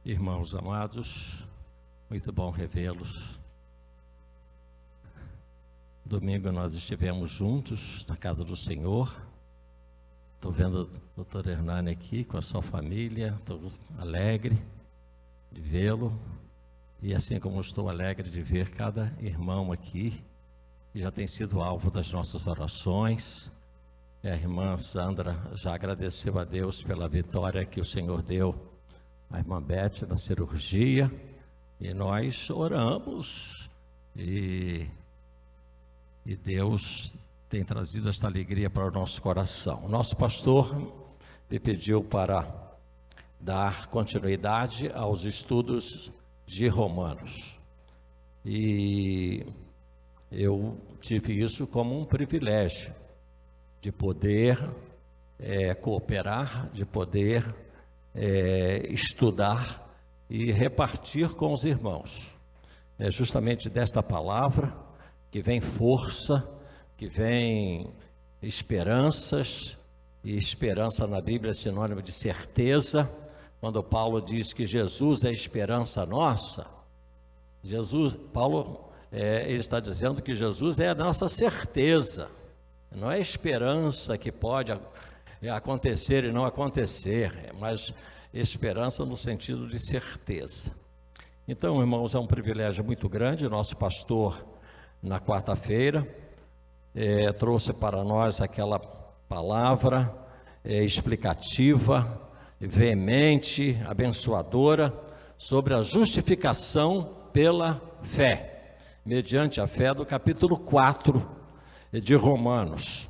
Irmãos amados, muito bom revê-los. Domingo nós estivemos juntos na casa do Senhor. Estou vendo o doutor Hernani aqui com a sua família, estou alegre de vê-lo. E assim como estou alegre de ver cada irmão aqui, que já tem sido alvo das nossas orações. A irmã Sandra já agradeceu a Deus pela vitória que o Senhor deu à irmã Beth na cirurgia, e nós oramos, e Deus tem trazido esta alegria para o nosso coração. O nosso pastor me pediu para dar continuidade aos estudos de Romanos, e eu tive isso como um privilégio, de poder cooperar, de poder estudar e repartir com os irmãos. É justamente desta palavra que vem força, que vem esperanças, e esperança na Bíblia é sinônimo de certeza. Quando Paulo diz que Jesus é a esperança nossa, ele está dizendo que Jesus é a nossa certeza. Não é esperança que pode acontecer e não acontecer, mas esperança no sentido de certeza. Então, irmãos, é um privilégio muito grande. Nosso pastor, na quarta-feira, trouxe para nós aquela palavra explicativa, veemente, abençoadora, sobre a justificação pela fé, mediante a fé, do capítulo 4 de Romanos.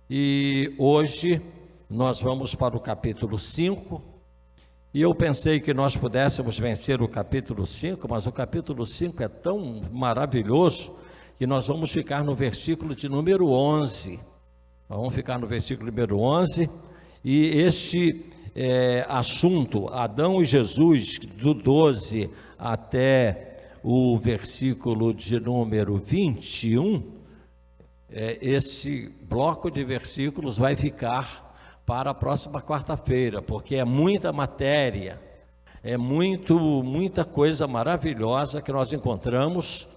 E hoje nós vamos para o capítulo 5, e eu pensei que nós pudéssemos vencer o capítulo 5, mas o capítulo 5 é tão maravilhoso que nós vamos ficar no versículo de número 11. Vamos ficar no versículo número 11, e este assunto, Adão e Jesus, do 12 até o versículo de número 21, esse bloco de versículos vai ficar para a próxima quarta-feira, porque é muita matéria, muita coisa maravilhosa que nós encontramos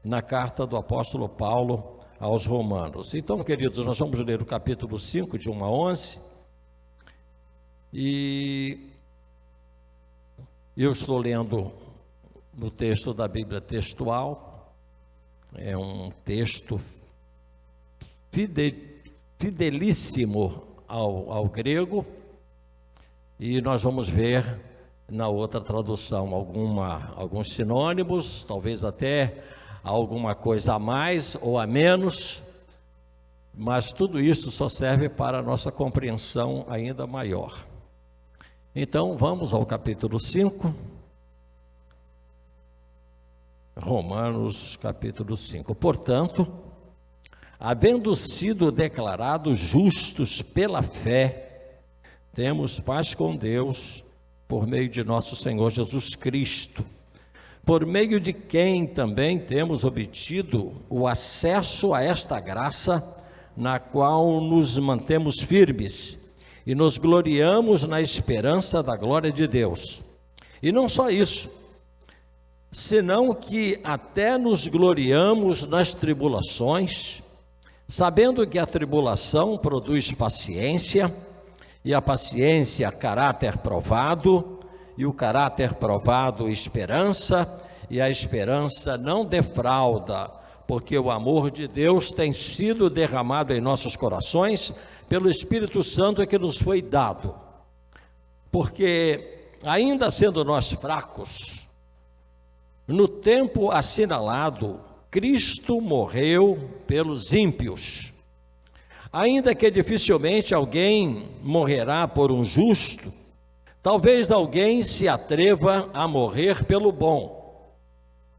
na carta do apóstolo Paulo aos Romanos. Então, queridos, nós vamos ler o capítulo 5, de 1 a 11, e eu estou lendo no texto da Bíblia textual. É um texto fidelíssimo ao grego, e nós vamos ver na outra tradução alguns sinônimos, talvez até alguma coisa a mais ou a menos, mas tudo isso só serve para a nossa compreensão ainda maior. Então vamos ao capítulo 5, Romanos capítulo 5. Portanto, havendo sido declarados justos pela fé, temos paz com Deus por meio de nosso Senhor Jesus Cristo, por meio de quem também temos obtido o acesso a esta graça, na qual nos mantemos firmes e nos gloriamos na esperança da glória de Deus. E não só isso, senão que até nos gloriamos nas tribulações, sabendo que a tribulação produz paciência, e a paciência caráter provado, e o caráter provado esperança, e a esperança não defrauda, porque o amor de Deus tem sido derramado em nossos corações pelo Espírito Santo que nos foi dado. Porque ainda sendo nós fracos, no tempo assinalado, Cristo morreu pelos ímpios. Ainda que dificilmente alguém morrerá por um justo, talvez alguém se atreva a morrer pelo bom.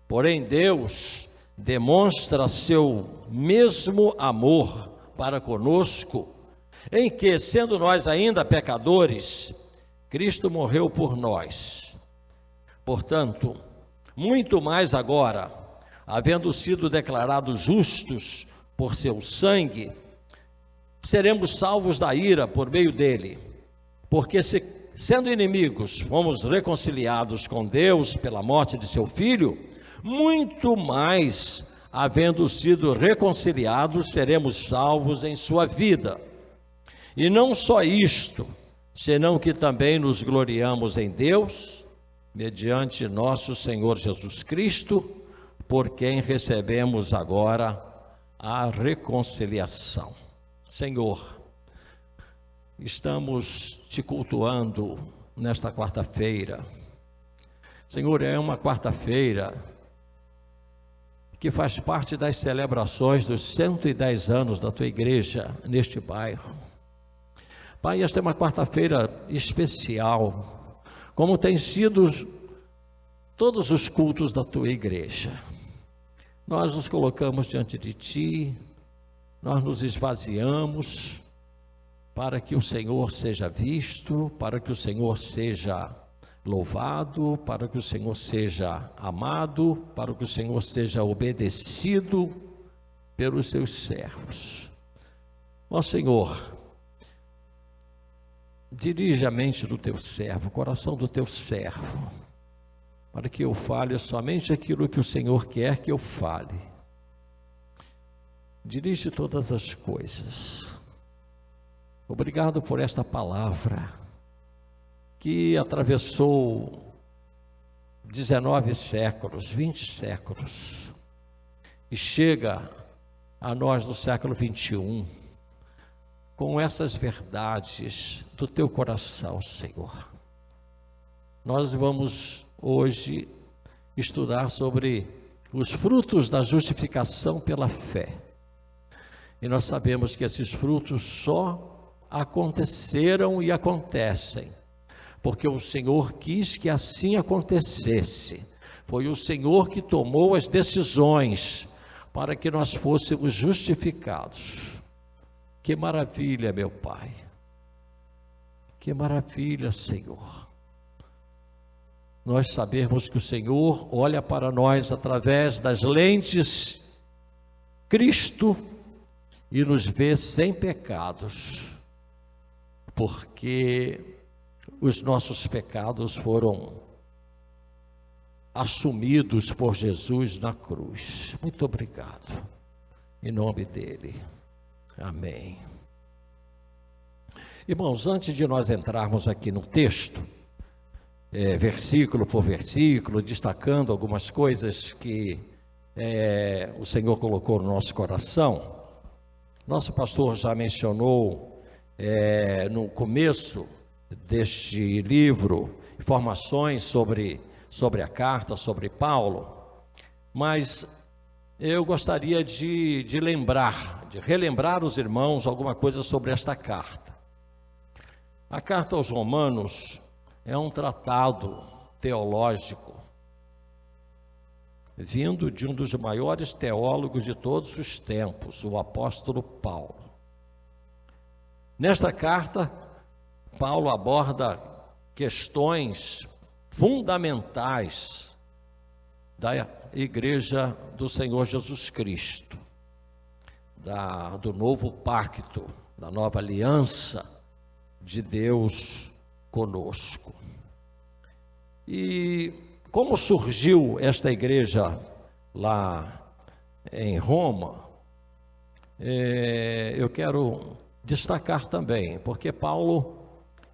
Porém, Deus demonstra seu mesmo amor para conosco, em que, sendo nós ainda pecadores, Cristo morreu por nós. Portanto, muito mais agora, havendo sido declarados justos por seu sangue, seremos salvos da ira por meio dele, porque se sendo inimigos, fomos reconciliados com Deus pela morte de seu Filho, muito mais, havendo sido reconciliados, seremos salvos em sua vida. E não só isto, senão que também nos gloriamos em Deus, mediante nosso Senhor Jesus Cristo, por quem recebemos agora a reconciliação. Senhor, estamos te cultuando nesta quarta-feira. Senhor, é uma quarta-feira que faz parte das celebrações dos 110 anos da tua igreja neste bairro. Pai, esta é uma quarta-feira especial, como tem sido todos os cultos da tua igreja. Nós nos colocamos diante de ti, nós nos esvaziamos para que o Senhor seja visto, para que o Senhor seja louvado, para que o Senhor seja amado, para que o Senhor seja obedecido pelos seus servos. Ó Senhor, dirige a mente do teu servo, o coração do teu servo, para que eu fale somente aquilo que o Senhor quer que eu fale. Dirige todas as coisas. Obrigado por esta palavra que atravessou 19 séculos, 20 séculos e chega a nós no século 21 com essas verdades do teu coração, Senhor. Nós vamos hoje estudar sobre os frutos da justificação pela fé. E nós sabemos que esses frutos só aconteceram e acontecem porque o Senhor quis que assim acontecesse. Foi o Senhor que tomou as decisões para que nós fôssemos justificados. Que maravilha, meu Pai. Que maravilha, Senhor. Nós sabemos que o Senhor olha para nós através das lentes Cristo e nos vê sem pecados, porque os nossos pecados foram assumidos por Jesus na cruz. Muito obrigado, em nome dele, amém. Irmãos, antes de nós entrarmos aqui no texto, versículo por versículo, destacando algumas coisas que o Senhor colocou no nosso coração, nosso pastor já mencionou no começo deste livro informações sobre a carta, sobre Paulo, mas eu gostaria de relembrar os irmãos alguma coisa sobre esta carta. A carta aos Romanos é um tratado teológico vindo de um dos maiores teólogos de todos os tempos, o apóstolo Paulo. Nesta carta, Paulo aborda questões fundamentais da igreja do Senhor Jesus Cristo, do novo pacto, da nova aliança de Deus conosco. E como surgiu esta igreja lá em Roma, eu quero destacar também, porque Paulo,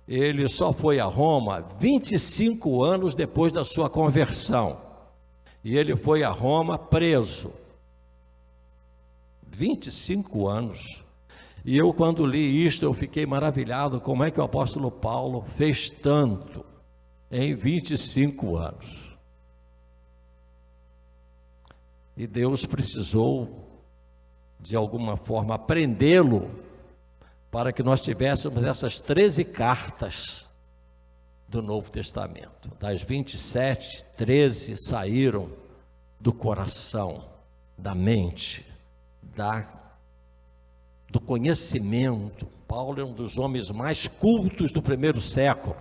ele só foi a Roma 25 anos depois da sua conversão, e ele foi a Roma preso, 25 anos, e eu quando li isto, eu fiquei maravilhado, como é que o apóstolo Paulo fez tanto em 25 anos, e Deus precisou, de alguma forma, prendê-lo, para que nós tivéssemos essas 13 cartas do Novo Testamento. Das 27, 13 saíram do coração, da mente, do conhecimento. Paulo é um dos homens mais cultos do primeiro século.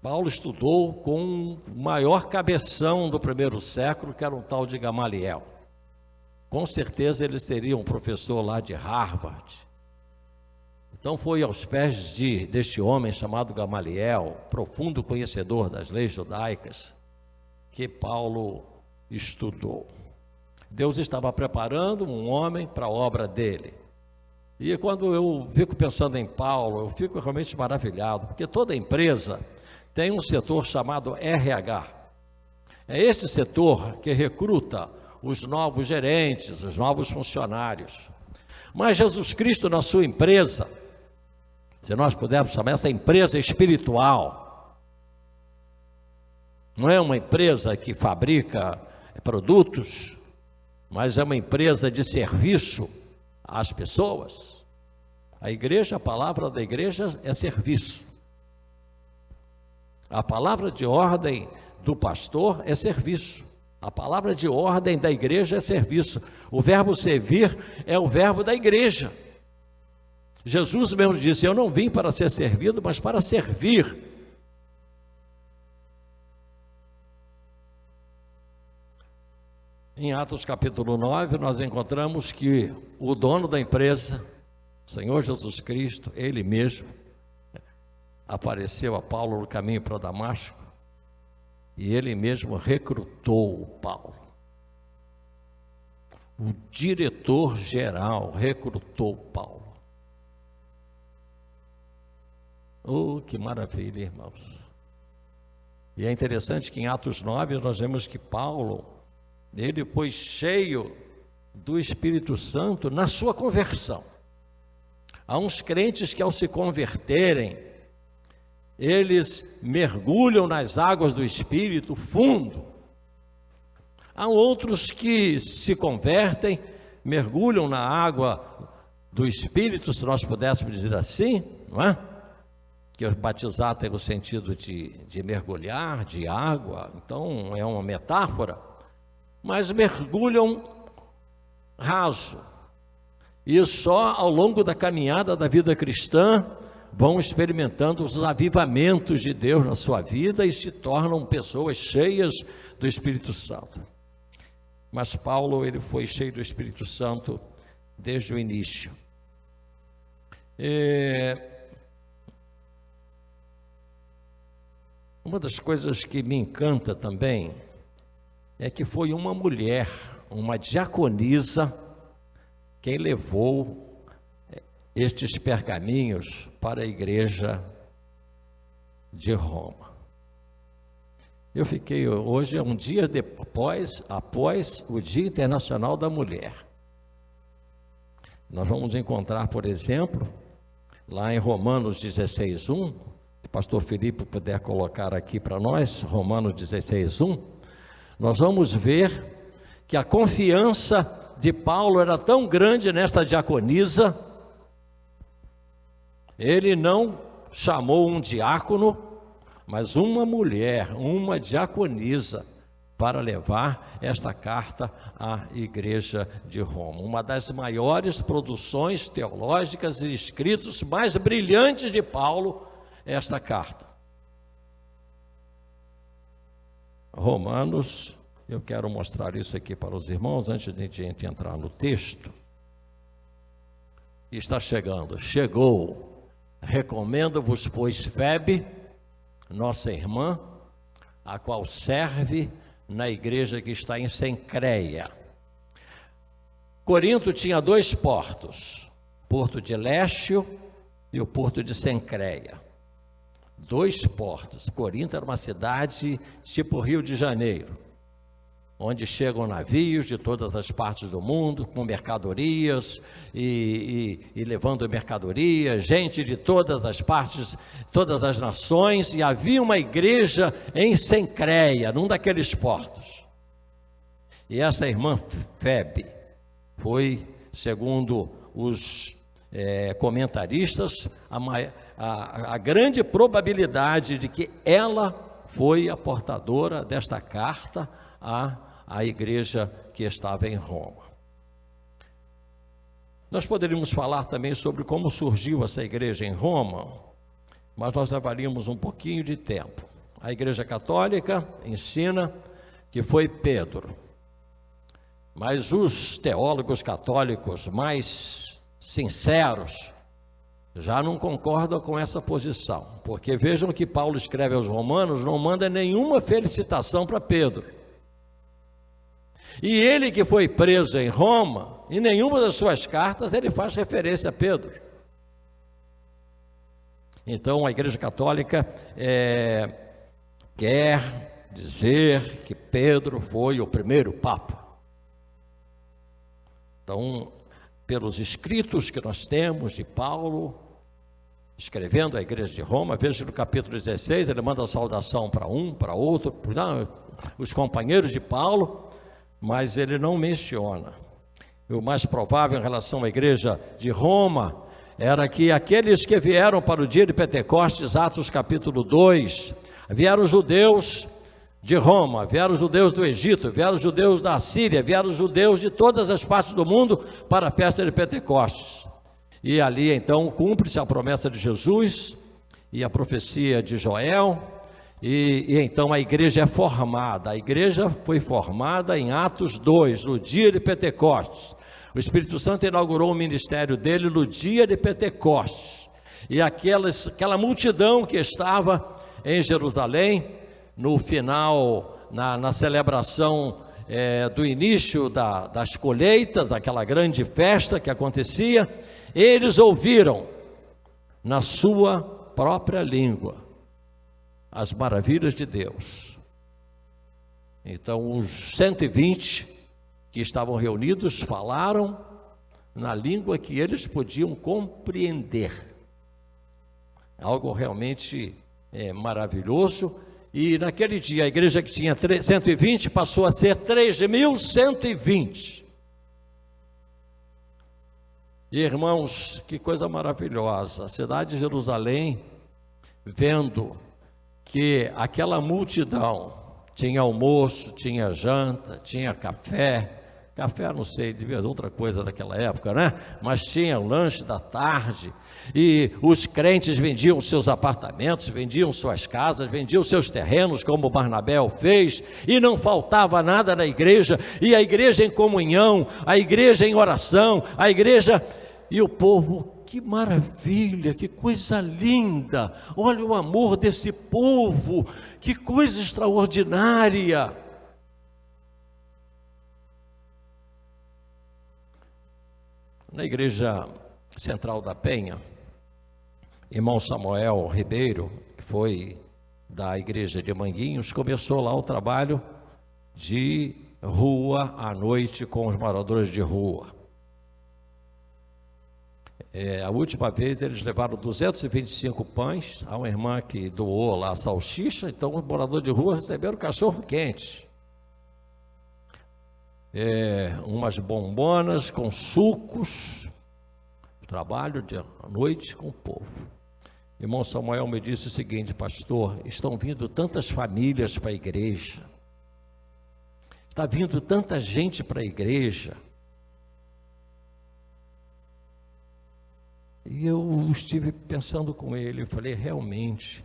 Paulo estudou com o maior cabeção do primeiro século, que era um tal de Gamaliel. Com certeza ele seria um professor lá de Harvard. Então foi aos pés deste homem chamado Gamaliel, profundo conhecedor das leis judaicas, que Paulo estudou. Deus estava preparando um homem para a obra dele. E quando eu fico pensando em Paulo, eu fico realmente maravilhado, porque toda empresa tem um setor chamado RH. É este setor que recruta os novos gerentes, os novos funcionários. Mas Jesus Cristo, na sua empresa, se nós pudermos chamar essa empresa espiritual, não é uma empresa que fabrica produtos, mas é uma empresa de serviço às pessoas. A igreja, a palavra da igreja é serviço. A palavra de ordem do pastor é serviço. A palavra de ordem da igreja é serviço. O verbo servir é o verbo da igreja. Jesus mesmo disse: eu não vim para ser servido, mas para servir. Em Atos capítulo 9, nós encontramos que o dono da empresa, o Senhor Jesus Cristo, Ele mesmo, apareceu a Paulo no caminho para Damasco, e Ele mesmo recrutou o Paulo. O diretor-geral recrutou Paulo. Oh, que maravilha, irmãos! E é interessante que em Atos 9 nós vemos que Paulo, ele foi cheio do Espírito Santo na sua conversão. Há uns crentes que ao se converterem, eles mergulham nas águas do Espírito fundo. Há outros que se convertem, mergulham na água do Espírito, se nós pudéssemos dizer assim, não é? Que batizar tem o sentido de mergulhar, de água, então é uma metáfora, mas mergulham raso. E só ao longo da caminhada da vida cristã vão experimentando os avivamentos de Deus na sua vida e se tornam pessoas cheias do Espírito Santo. Mas Paulo, ele foi cheio do Espírito Santo desde o início. Uma das coisas que me encanta também é que foi uma mulher, uma diaconisa, quem levou estes pergaminhos para a igreja de Roma. Eu fiquei, hoje é um dia após o Dia Internacional da Mulher. Nós vamos encontrar, por exemplo, lá em Romanos 16:1, se o pastor Felipe puder colocar aqui para nós, Romanos 16:1, nós vamos ver que a confiança de Paulo era tão grande nesta diaconisa, ele não chamou um diácono, mas uma mulher, uma diaconisa, para levar esta carta à igreja de Roma. Uma das maiores produções teológicas e escritos mais brilhantes de Paulo, esta carta. Romanos, eu quero mostrar isso aqui para os irmãos, antes de a gente entrar no texto. Está chegando, chegou. Recomendo-vos, pois, Febe, nossa irmã, a qual serve na igreja que está em Cencreia. Corinto tinha 2 portos, Porto de Lécio e o Porto de Cencreia. 2 portos. Corinto era uma cidade tipo Rio de Janeiro, onde chegam navios de todas as partes do mundo, com mercadorias e levando mercadorias, gente de todas as partes, todas as nações, e havia uma igreja em Cencreia, num daqueles portos. E essa irmã Febe foi, segundo os comentaristas, a grande probabilidade de que ela foi a portadora desta carta à igreja que estava em Roma. Nós poderíamos falar também sobre como surgiu essa igreja em Roma, mas nós levaríamos um pouquinho de tempo. A igreja católica ensina que foi Pedro, mas os teólogos católicos mais sinceros já não concordam com essa posição, porque vejam que Paulo escreve aos Romanos, não manda nenhuma felicitação para Pedro. E ele que foi preso em Roma, em nenhuma das suas cartas ele faz referência a Pedro. Então a Igreja Católica quer dizer que Pedro foi o primeiro Papa. Então, pelos escritos que nós temos de Paulo, escrevendo à igreja de Roma, veja no capítulo 16, ele manda saudação para um, para outro, os companheiros de Paulo, mas ele não menciona. O mais provável em relação à igreja de Roma era que aqueles que vieram para o dia de Pentecostes, Atos capítulo 2, vieram judeus de Roma, vieram judeus do Egito, vieram judeus da Síria, vieram judeus de todas as partes do mundo para a festa de Pentecostes. E ali então cumpre-se a promessa de Jesus e a profecia de Joel, e então a igreja é formada. A igreja foi formada em Atos 2, no dia de Pentecostes. O Espírito Santo inaugurou o ministério dele no dia de Pentecostes. E aquela multidão que estava em Jerusalém, no final, na celebração do início das colheitas, aquela grande festa que acontecia, eles ouviram na sua própria língua as maravilhas de Deus. Então os 120 que estavam reunidos falaram na língua que eles podiam compreender. Algo realmente maravilhoso. E naquele dia a igreja que tinha 120 passou a ser 3.120. E irmãos, que coisa maravilhosa, a cidade de Jerusalém, vendo que aquela multidão tinha almoço, tinha janta, tinha café, não sei, devia ser outra coisa naquela época, né? Mas tinha o lanche da tarde, e os crentes vendiam seus apartamentos, vendiam suas casas, vendiam seus terrenos, como Barnabé fez, e não faltava nada na igreja, e a igreja em comunhão, a igreja em oração, a igreja, e o povo, que maravilha, que coisa linda, olha o amor desse povo, que coisa extraordinária. Na igreja central da Penha, irmão Samuel Ribeiro, que foi da igreja de Manguinhos, começou lá o trabalho de rua à noite com os moradores de rua. A última vez eles levaram 225 pães a uma irmã que doou lá a salsicha, então os moradores de rua receberam cachorro quente. Umas bombonas com sucos, trabalho de noite com o povo. Irmão Samuel me disse o seguinte: pastor, estão vindo tantas famílias para a igreja, está vindo tanta gente para a igreja, e eu estive pensando com ele, eu falei, realmente,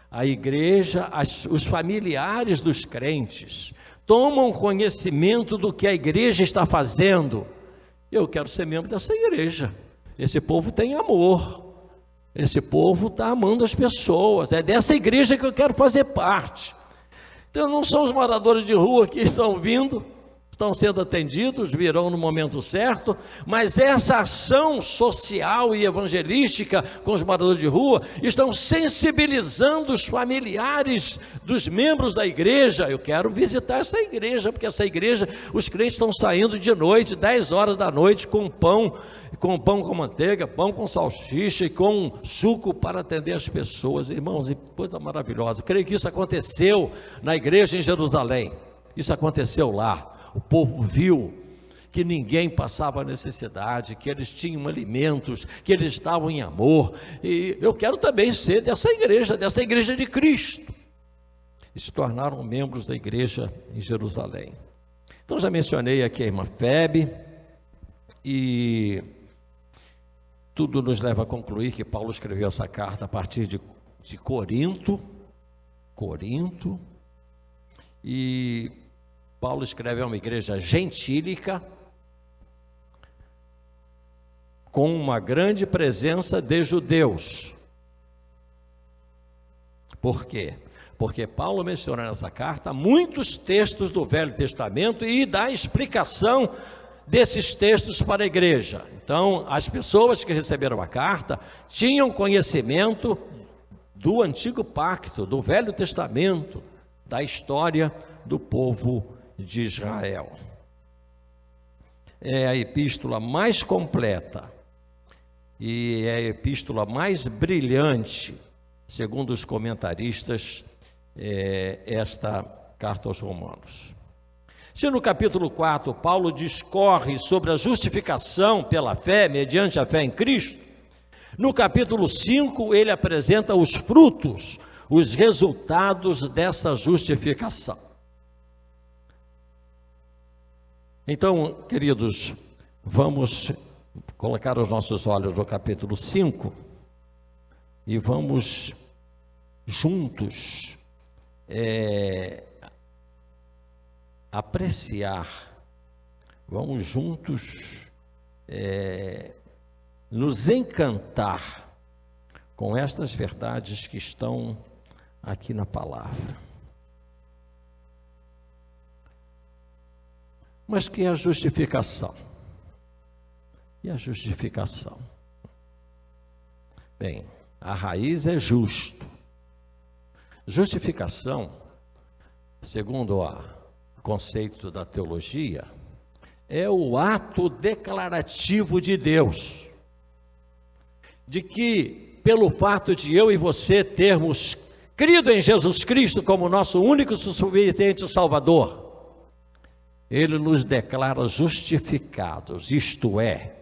a igreja, os familiares dos crentes tomam conhecimento do que a igreja está fazendo. Eu quero ser membro dessa igreja. Esse povo tem amor, esse povo está amando as pessoas, é dessa igreja que eu quero fazer parte. Então não são os moradores de rua que estão vindo, estão sendo atendidos, virão no momento certo, mas essa ação social e evangelística com os moradores de rua estão sensibilizando os familiares dos membros da igreja. Eu quero visitar essa igreja, porque essa igreja, os crentes estão saindo de noite, 10 horas da noite, com pão com manteiga, pão com salsicha e com suco para atender as pessoas. Irmãos, coisa maravilhosa. Creio que isso aconteceu na igreja em Jerusalém, isso aconteceu lá. O povo viu que ninguém passava necessidade, que eles tinham alimentos, que eles estavam em amor. E eu quero também ser dessa igreja de Cristo. E se tornaram membros da igreja em Jerusalém. Então já mencionei aqui a irmã Febe, e tudo nos leva a concluir que Paulo escreveu essa carta a partir de Corinto, e Paulo escreve a uma igreja gentílica, com uma grande presença de judeus. Por quê? Porque Paulo menciona nessa carta muitos textos do Velho Testamento e dá explicação desses textos para a igreja. Então, as pessoas que receberam a carta tinham conhecimento do Antigo Pacto, do Velho Testamento, da história do povo de Israel. É a epístola mais completa e é a epístola mais brilhante, segundo os comentaristas, esta carta aos Romanos. Se no capítulo 4 Paulo discorre sobre a justificação pela fé, mediante a fé em Cristo, no capítulo 5 ele apresenta os frutos, os resultados dessa justificação. Então, queridos, vamos colocar os nossos olhos no capítulo 5 e vamos juntos apreciar, vamos juntos nos encantar com estas verdades que estão aqui na palavra. Mas que é a justificação? E a justificação? Bem, a raiz é justo. Justificação, segundo o conceito da teologia, é o ato declarativo de Deus, de que, pelo fato de eu e você termos crido em Jesus Cristo como nosso único e suficiente Salvador, Ele nos declara justificados, isto é,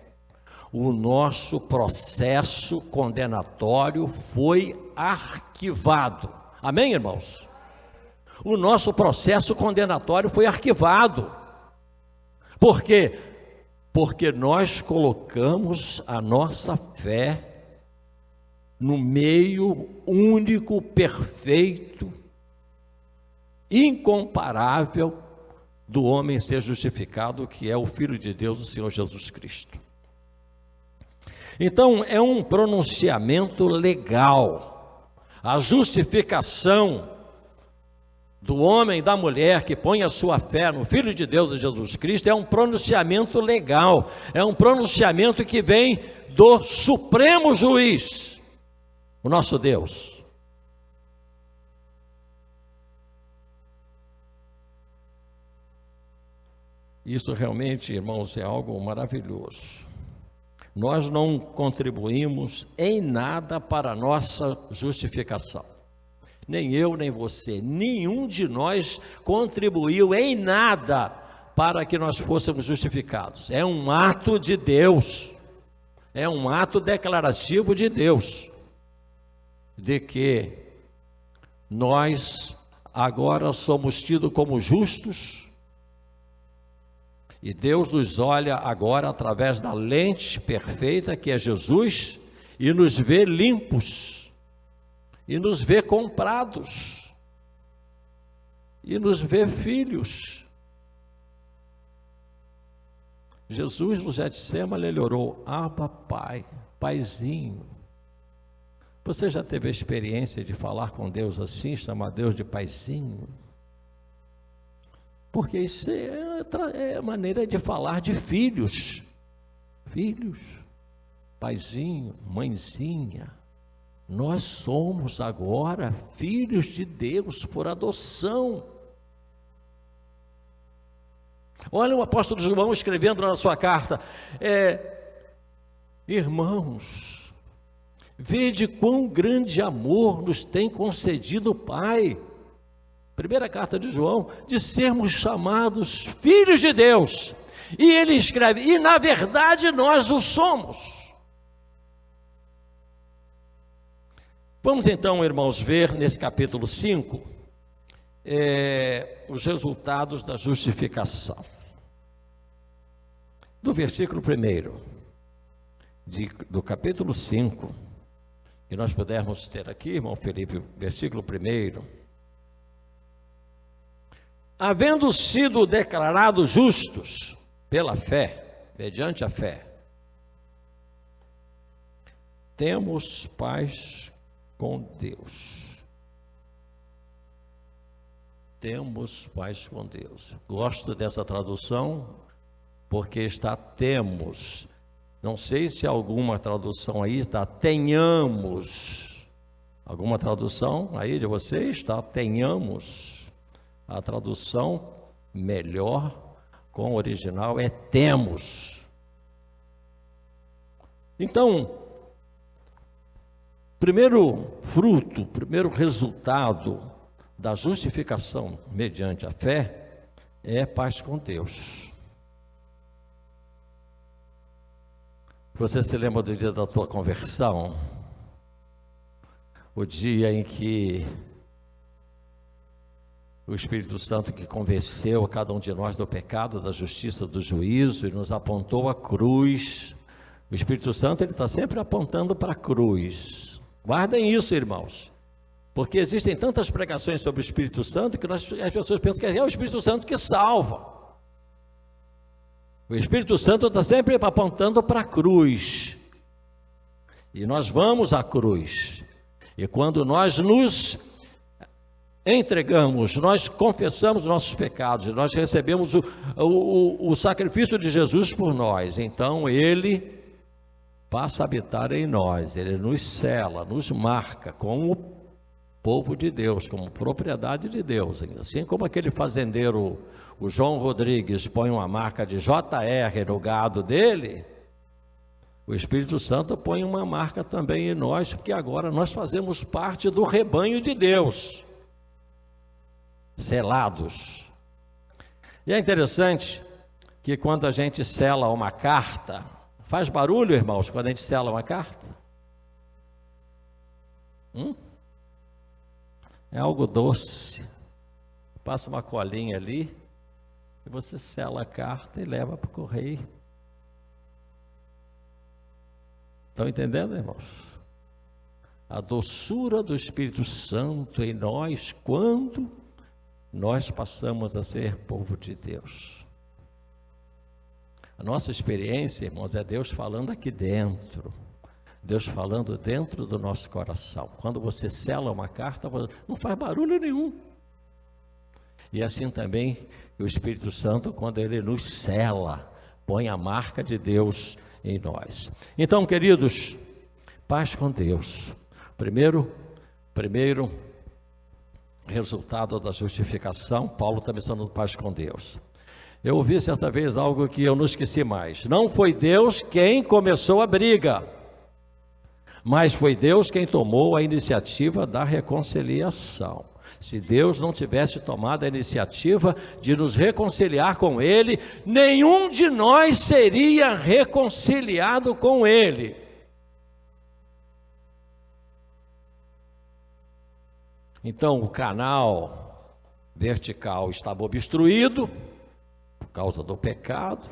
o nosso processo condenatório foi arquivado. Amém, irmãos? O nosso processo condenatório foi arquivado. Por quê? Porque nós colocamos a nossa fé no meio único, perfeito, incomparável do homem ser justificado, que é o Filho de Deus, o Senhor Jesus Cristo. Então, é um pronunciamento legal. A justificação do homem e da mulher que põe a sua fé no Filho de Deus, Jesus Cristo, é um pronunciamento legal, é um pronunciamento que vem do Supremo Juiz, o nosso Deus. Isso realmente, irmãos, é algo maravilhoso. Nós não contribuímos em nada para a nossa justificação. Nem eu, nem você, nenhum de nós contribuiu em nada para que nós fôssemos justificados. É um ato de Deus, é um ato declarativo de Deus, de que nós agora somos tidos como justos, e Deus nos olha agora através da lente perfeita que é Jesus, e nos vê limpos, e nos vê comprados, e nos vê filhos. Jesus no Getsemane, ele orou: Abba, Pai, Paizinho. Você já teve a experiência de falar com Deus assim, chamar Deus de Paizinho? Porque isso é a maneira de falar de filhos. Filhos, paizinho, mãezinha. Nós somos agora filhos de Deus por adoção. Olha o apóstolo João escrevendo na sua carta: irmãos, vede quão grande amor nos tem concedido o Pai. Primeira carta de João, de sermos chamados filhos de Deus. E ele escreve: e na verdade nós o somos. Vamos então, irmãos, ver nesse capítulo 5 os resultados da justificação. Do versículo 1 do capítulo 5, que nós pudermos ter aqui, irmão Felipe, versículo 1. Havendo sido declarados justos pela fé, mediante a fé, temos paz com Deus. Temos paz com Deus. Gosto dessa tradução, porque está temos. Não sei se alguma tradução aí está tenhamos. Alguma tradução aí de vocês está tenhamos. A tradução melhor com o original é temos. Então, primeiro fruto, primeiro resultado da justificação mediante a fé é paz com Deus. Você se lembra do dia da tua conversão? O dia em que o Espírito Santo que convenceu a cada um de nós do pecado, da justiça, do juízo e nos apontou a cruz. O Espírito Santo ele está sempre apontando para a cruz. Guardem isso, irmãos, porque existem tantas pregações sobre o Espírito Santo que as pessoas pensam que é o Espírito Santo que salva. O Espírito Santo está sempre apontando para a cruz. E nós vamos à cruz. E quando nós nos entregamos, nós confessamos nossos pecados, nós recebemos o sacrifício de Jesus por nós, então Ele passa a habitar em nós, Ele nos sela, nos marca como povo de Deus, como propriedade de Deus. Assim como aquele fazendeiro, o João Rodrigues, põe uma marca de JR no gado dele, o Espírito Santo põe uma marca também em nós, porque agora nós fazemos parte do rebanho de Deus. Selados. E é interessante que quando a gente sela uma carta, faz barulho, irmãos, quando a gente sela uma carta? É algo doce. Passa uma colinha ali e você sela a carta e leva para o correio. Estão entendendo, irmãos? A doçura do Espírito Santo em nós quando nós passamos a ser povo de Deus. A nossa experiência, irmãos, é Deus falando aqui dentro. Deus falando dentro do nosso coração. Quando você sela uma carta, não faz barulho nenhum. E assim também o Espírito Santo, quando Ele nos sela, põe a marca de Deus em nós. Então, queridos, paz com Deus. Primeiro resultado da justificação, Paulo está mencionando paz com Deus. Eu ouvi certa vez algo que eu não esqueci mais. Não foi Deus quem começou a briga, mas foi Deus quem tomou a iniciativa da reconciliação. Se Deus não tivesse tomado a iniciativa de nos reconciliar com Ele, nenhum de nós seria reconciliado com Ele. Então o canal vertical estava obstruído por causa do pecado.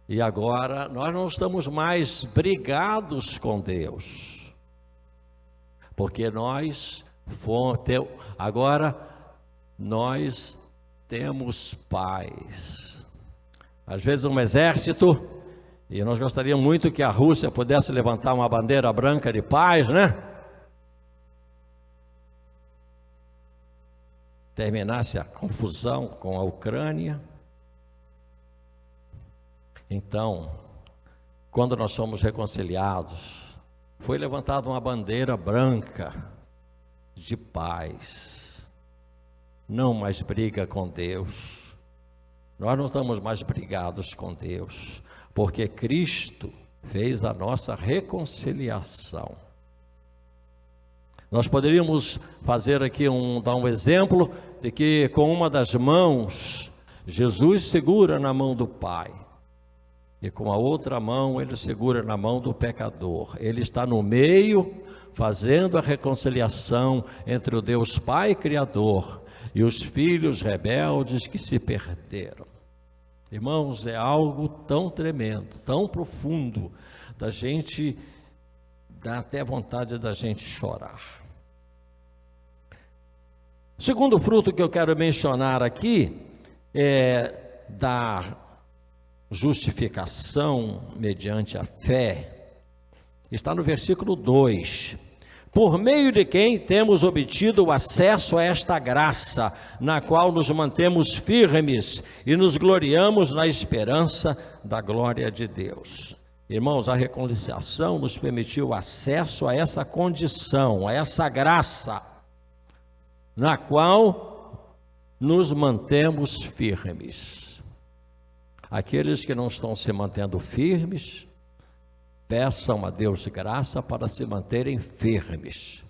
E agora nós não estamos mais brigados com Deus, porque agora nós temos paz. Às vezes um exército, e nós gostaríamos muito que a Rússia pudesse levantar uma bandeira branca de paz, né? Terminasse a confusão com a Ucrânia. Então, quando nós somos reconciliados, foi levantada uma bandeira branca de paz. Não mais briga com Deus. Nós não estamos mais brigados com Deus, porque Cristo fez a nossa reconciliação. Nós poderíamos fazer aqui dar um exemplo de que com uma das mãos, Jesus segura na mão do Pai. E com a outra mão, Ele segura na mão do pecador. Ele está no meio, fazendo a reconciliação entre o Deus Pai Criador e os filhos rebeldes que se perderam. Irmãos, é algo tão tremendo, tão profundo, da gente dá até vontade da gente chorar. O segundo fruto que eu quero mencionar aqui é da justificação mediante a fé. está no versículo 2. Por meio de quem temos obtido o acesso a esta graça, na qual nos mantemos firmes e nos gloriamos na esperança da glória de Deus. Irmãos, a reconciliação nos permitiu acesso a essa condição, a essa graça, na qual nos mantemos firmes. Aqueles que não estão se mantendo firmes, peçam a Deus graça para se manterem firmes,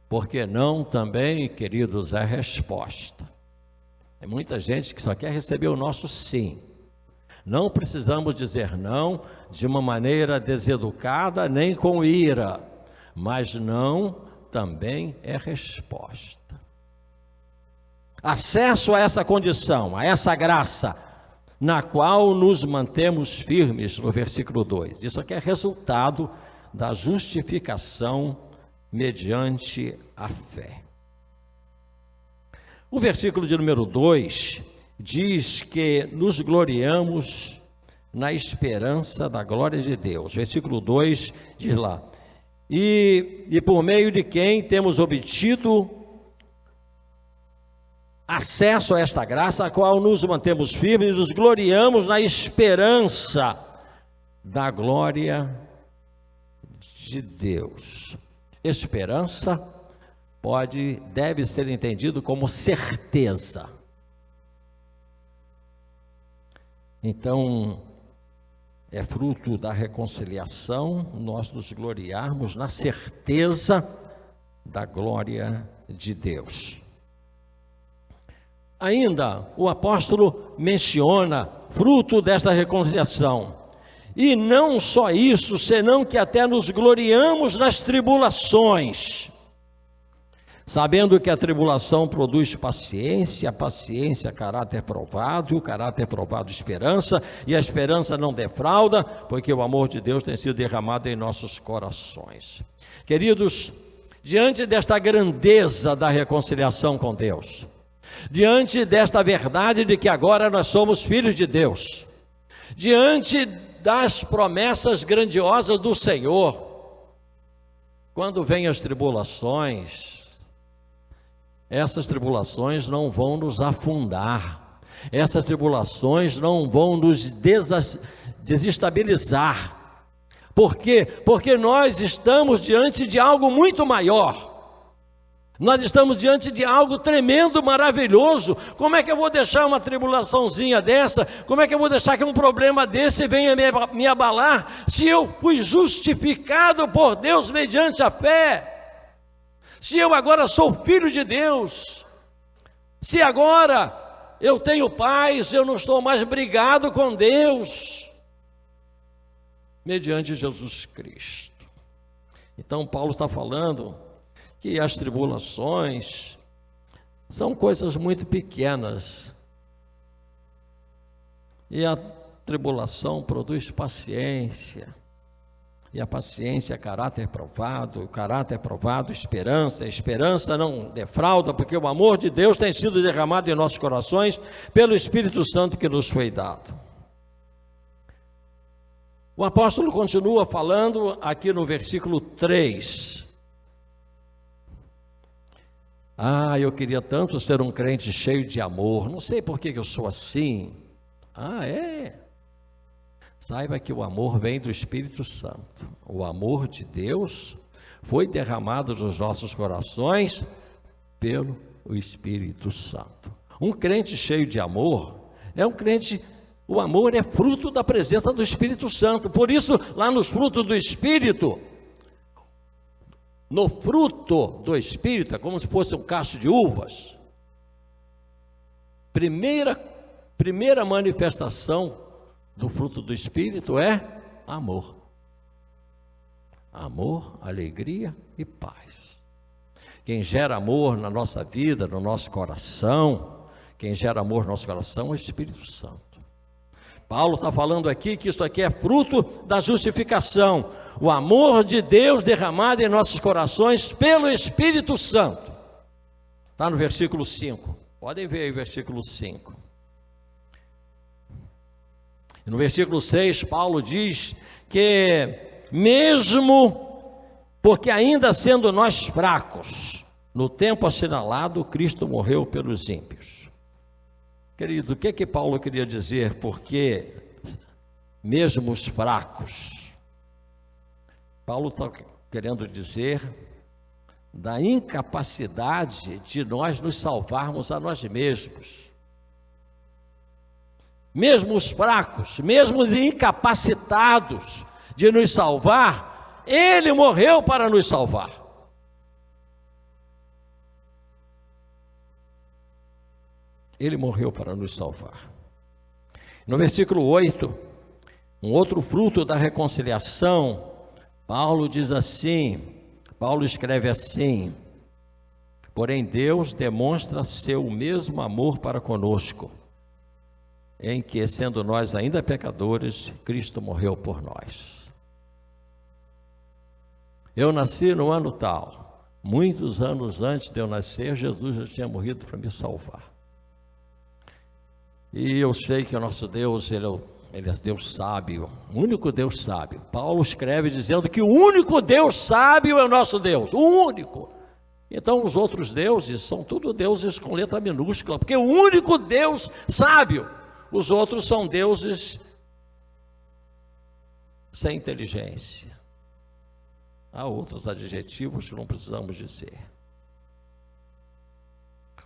porque não também, queridos, é resposta. Tem muita gente que só quer receber o nosso sim. Não precisamos dizer não de uma maneira deseducada, nem com ira, mas não também é resposta. Acesso a essa condição, a essa graça, na qual nos mantemos firmes, no versículo 2. Isso aqui é resultado da justificação mediante a fé. O versículo de número 2 diz que nos gloriamos na esperança da glória de Deus. Versículo 2 diz lá: e por meio de quem temos obtido acesso a esta graça, a qual nos mantemos firmes e nos gloriamos na esperança da glória de Deus. Esperança deve ser entendido como certeza. Então, é fruto da reconciliação nós nos gloriarmos na certeza da glória de Deus. Ainda o apóstolo menciona fruto desta reconciliação. E não só isso, senão que até nos gloriamos nas tribulações, sabendo que a tribulação produz paciência, a paciência caráter provado, e o caráter provado esperança, e a esperança não defrauda, porque o amor de Deus tem sido derramado em nossos corações. Queridos, diante desta grandeza da reconciliação com Deus, diante desta verdade de que agora nós somos filhos de Deus, diante das promessas grandiosas do Senhor, quando vêm as tribulações, essas tribulações não vão nos afundar, essas tribulações não vão nos desestabilizar. Por quê? Porque nós estamos diante de algo muito maior. Nós estamos diante de algo tremendo, maravilhoso. Como é que eu vou deixar uma tribulaçãozinha dessa? Como é que eu vou deixar que um problema desse venha me abalar? Se eu fui justificado por Deus mediante a fé, se eu agora sou filho de Deus, se agora eu tenho paz, eu não estou mais brigado com Deus, mediante Jesus Cristo. Então Paulo está falando que as tribulações são coisas muito pequenas, e a tribulação produz paciência, e a paciência é caráter provado, o caráter provado esperança, a esperança não defrauda, porque o amor de Deus tem sido derramado em nossos corações pelo Espírito Santo que nos foi dado. O apóstolo continua falando aqui no versículo 3. Eu queria tanto ser um crente cheio de amor, não sei por que eu sou assim. Saiba que o amor vem do Espírito Santo. O amor de Deus foi derramado nos nossos corações pelo Espírito Santo. Um crente cheio de amor é um crente, o amor é fruto da presença do Espírito Santo. Por isso, lá nos frutos do Espírito, no fruto do Espírito, é como se fosse um cacho de uvas. Primeira manifestação do fruto do Espírito é amor. Amor, alegria e paz. Quem gera amor na nossa vida, no nosso coração, quem gera amor no nosso coração é o Espírito Santo. Paulo está falando aqui que isso aqui é fruto da justificação. O amor de Deus derramado em nossos corações pelo Espírito Santo. Está no versículo 5. Podem ver aí o versículo 5. No versículo 6, Paulo diz que mesmo porque ainda sendo nós fracos, no tempo assinalado, Cristo morreu pelos ímpios. Querido, o que Paulo queria dizer? Porque mesmo os fracos, Paulo está querendo dizer da incapacidade de nós nos salvarmos a nós mesmos. Mesmo os fracos, mesmo os incapacitados de nos salvar, Ele morreu para nos salvar. Ele morreu para nos salvar. No versículo 8, um outro fruto da reconciliação, Paulo diz assim, Paulo escreve assim: porém Deus demonstra seu mesmo amor para conosco, em que, sendo nós ainda pecadores, Cristo morreu por nós. Eu nasci no ano tal, muitos anos antes de eu nascer, Jesus já tinha morrido para me salvar. E eu sei que o nosso Deus, Ele é Deus sábio, o único Deus sábio. Paulo escreve dizendo que o único Deus sábio é o nosso Deus, o único. Então os outros deuses são tudo deuses com letra minúscula, porque o único Deus sábio, os outros são deuses sem inteligência. Há outros adjetivos que não precisamos dizer.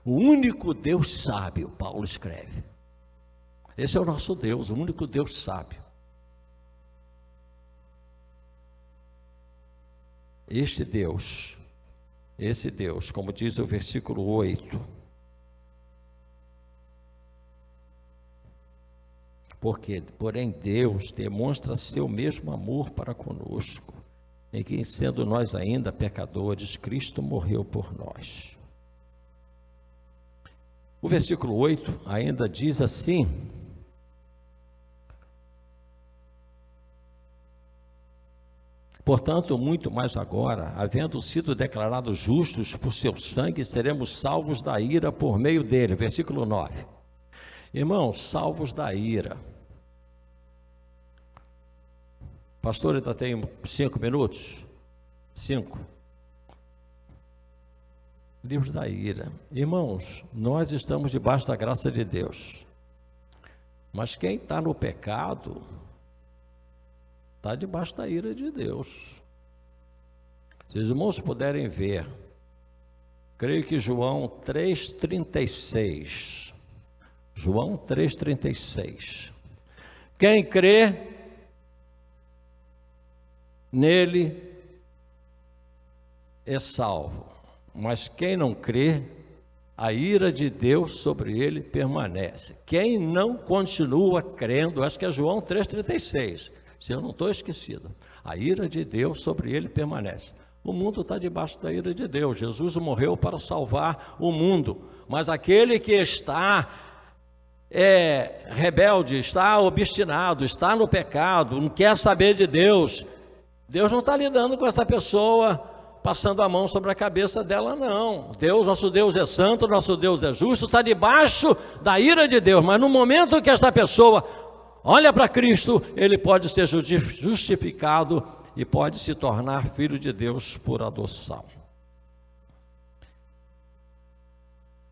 O único Deus sábio, Paulo escreve. Esse é o nosso Deus, o único Deus sábio. Esse Deus, como diz o versículo 8, porém Deus demonstra seu mesmo amor para conosco, em que, sendo nós ainda pecadores, Cristo morreu por nós. O versículo 8 ainda diz assim: portanto, muito mais agora, havendo sido declarados justos por seu sangue, seremos salvos da ira por meio dele. Versículo 9. Irmãos, salvos da ira. Pastor, ainda tem 5 minutos? 5. Livro da ira. Irmãos, nós estamos debaixo da graça de Deus. Mas quem está no pecado está debaixo da ira de Deus. Se os irmãos puderem ver, creio que João 3,36. João 3,36. Quem crê nele é salvo, mas quem não crê, a ira de Deus sobre ele permanece. Quem não continua crendo, acho que é João 3,36. Se eu não estou esquecido, a ira de Deus sobre ele permanece. O mundo está debaixo da ira de Deus. Jesus morreu para salvar o mundo, mas aquele que está rebelde, está obstinado, está no pecado, não quer saber de Deus, Deus não está lidando com essa pessoa, passando a mão sobre a cabeça dela, não. Deus, nosso Deus é santo, nosso Deus é justo, está debaixo da ira de Deus, mas no momento que esta pessoa olha para Cristo, ele pode ser justificado e pode se tornar filho de Deus por adoção.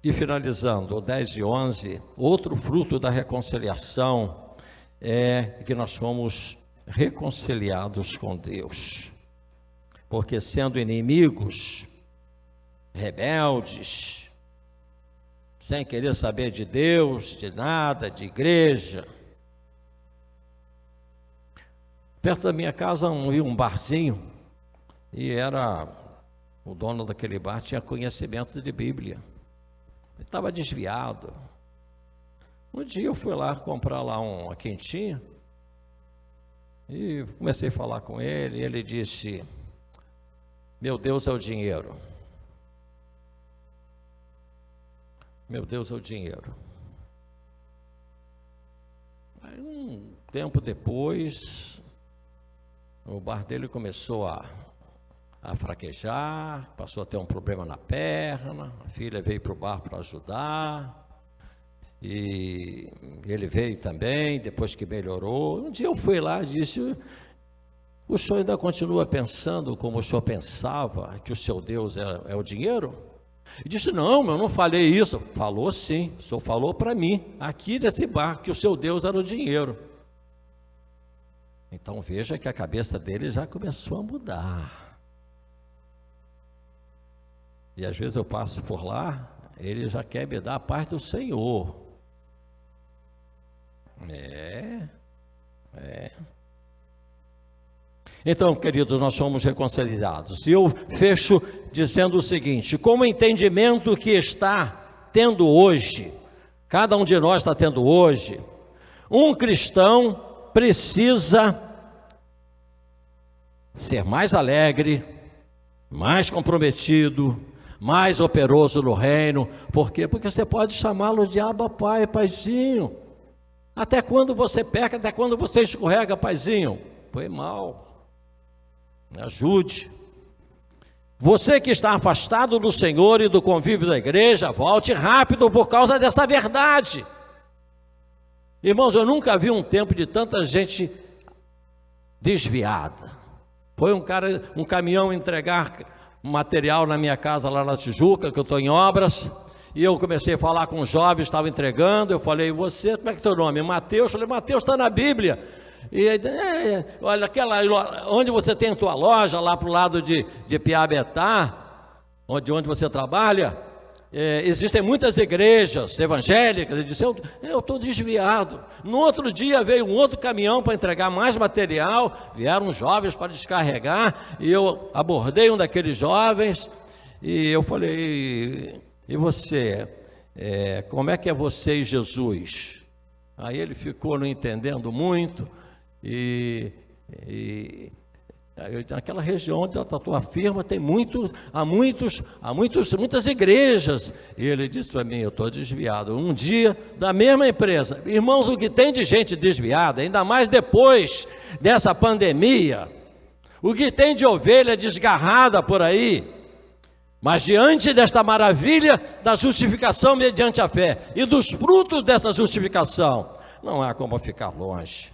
E finalizando, o 10 e 11, outro fruto da reconciliação é que nós fomos reconciliados com Deus. Porque sendo inimigos, rebeldes, sem querer saber de Deus, de nada, de igreja. Perto da minha casa havia um barzinho, e o dono daquele bar tinha conhecimento de Bíblia. Ele estava desviado. Um dia eu fui lá comprar lá uma quentinha, e comecei a falar com ele, e ele disse: meu Deus é o dinheiro. Meu Deus é o dinheiro. Aí, um tempo depois, o bar dele começou a fraquejar, passou a ter um problema na perna, a filha veio para o bar para ajudar, e ele veio também, depois que melhorou. Um dia eu fui lá e disse: o senhor ainda continua pensando como o senhor pensava, que o seu Deus é o dinheiro? E disse, não, eu não falei isso. Falou sim, o senhor falou para mim, aqui nesse bar, que o seu Deus era o dinheiro. Então veja que a cabeça dele já começou a mudar. E às vezes eu passo por lá, ele já quer me dar a paz do Senhor. Então, queridos, nós somos reconciliados. E eu fecho dizendo o seguinte: como o entendimento que está tendo hoje, cada um de nós está tendo hoje, um cristão precisa ser mais alegre, mais comprometido, mais operoso no reino. Por quê? Porque você pode chamá-lo de Abba Pai, Paizinho. Até quando você peca, até quando você escorrega, Paizinho? Foi mal. Me ajude. Você que está afastado do Senhor e do convívio da igreja, volte rápido por causa dessa verdade. Irmãos, eu nunca vi um tempo de tanta gente desviada. Foi um caminhão entregar material na minha casa lá na Tijuca, que eu estou em obras, e eu comecei a falar com os jovens, estava entregando, eu falei, você, como é que é teu nome? Mateus. Eu falei, Mateus está na Bíblia. E olha, onde você tem a tua loja, lá para o lado de Piabetá, onde você trabalha, existem muitas igrejas evangélicas. Ele disse, eu estou desviado. No outro dia veio um outro caminhão para entregar mais material, vieram jovens para descarregar, e eu abordei um daqueles jovens, e eu falei, e você, como é que é você e Jesus? Aí ele ficou não entendendo muito, e naquela região onde a tua firma tem muitas igrejas. E ele disse para mim, eu estou desviado. Um dia, da mesma empresa, irmãos, o que tem de gente desviada, ainda mais depois dessa pandemia, o que tem de ovelha desgarrada por aí, mas diante desta maravilha da justificação mediante a fé e dos frutos dessa justificação, não há como ficar longe.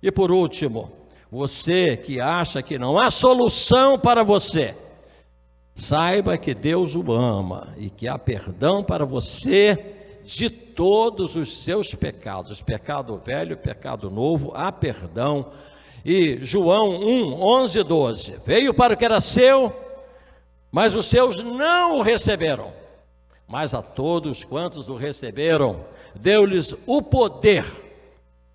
E por último, você que acha que não há solução para você, saiba que Deus o ama e que há perdão para você de todos os seus pecados, pecado velho, pecado novo, há perdão. E João 1, 11 e 12, veio para o que era seu, mas os seus não o receberam, mas a todos quantos o receberam, deu-lhes o poder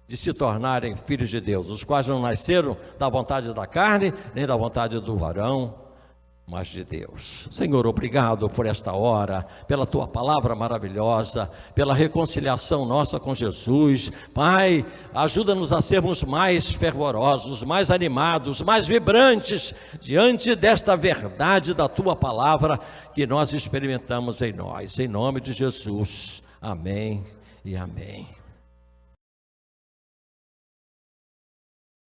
de se tornarem filhos de Deus, os quais não nasceram da vontade da carne, nem da vontade do varão, mas de Deus. Senhor, obrigado por esta hora, pela tua palavra maravilhosa, pela reconciliação nossa com Jesus. Pai, ajuda-nos a sermos mais fervorosos, mais animados, mais vibrantes diante desta verdade da tua palavra que nós experimentamos em nós. Em nome de Jesus, amém e amém.